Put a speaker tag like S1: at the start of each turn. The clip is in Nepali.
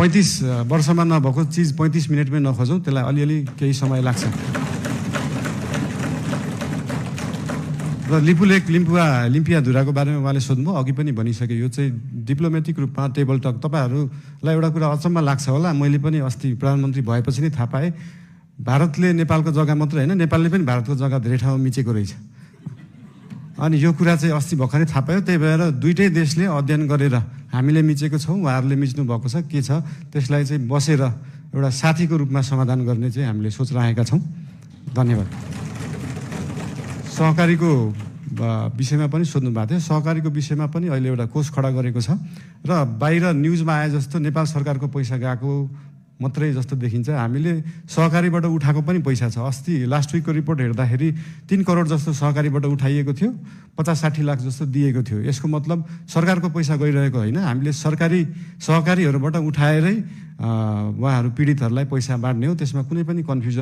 S1: 35 वर्षमा नभएको चिज 35 मिनटमै नखोजौँ, त्यसलाई अलिअलि केही समय लाग्छ। र लिपुलेक लिम्पियाधुराको बारेमा उहाँले सोध्नुभयो, अघि पनि भनिसके, यो चाहिँ डिप्लोमेटिक रूपमा टेबल टक। तपाईँहरूलाई एउटा कुरा अचम्म लाग्छ होला, मैले पनि अस्ति प्रधानमन्त्री भएपछि नै थाहा पाएँ, भारतले नेपालको जग्गा मात्रै होइन, नेपालले पनि भारतको जग्गा धेरै ठाउँमा मिचेको रहेछ। अनि यो कुरा चाहिँ अस्ति भर्खरै थाहा पायो। त्यही भएर दुईटै देशले अध्ययन गरेर हामीले मिचेको छौँ, उहाँहरूले मिच्नु भएको छ, के छ त्यसलाई चाहिँ बसेर एउटा साथीको रूपमा समाधान गर्ने चाहिँ हामीले सोच राखेका छौँ। धन्यवाद। सहकारीको विषयमा पनि सोध्नु भएको थियो। सहकारीको विषयमा पनि अहिले एउटा कोष खडा गरेको छ र बाहिर न्युजमा आए जस्तो नेपाल सरकारको पैसा गएको मात्रै जस्तो देखिन्छ। हामीले सहकारीबाट उठाएको पनि पैसा छ। अस्ति लास्ट विकको रिपोर्ट हेर्दाखेरि 3 करोड जस्तो सहकारीबाट उठाइएको थियो, 50-60 लाख जस्तो दिएको थियो। यसको मतलब सरकारको पैसा गइरहेको होइन, हामीले सहकारीहरूबाट उठाएरै उहाँहरू पीडितहरूलाई पैसा बाँड्ने हो। त्यसमा कुनै पनि कन्फ्युजन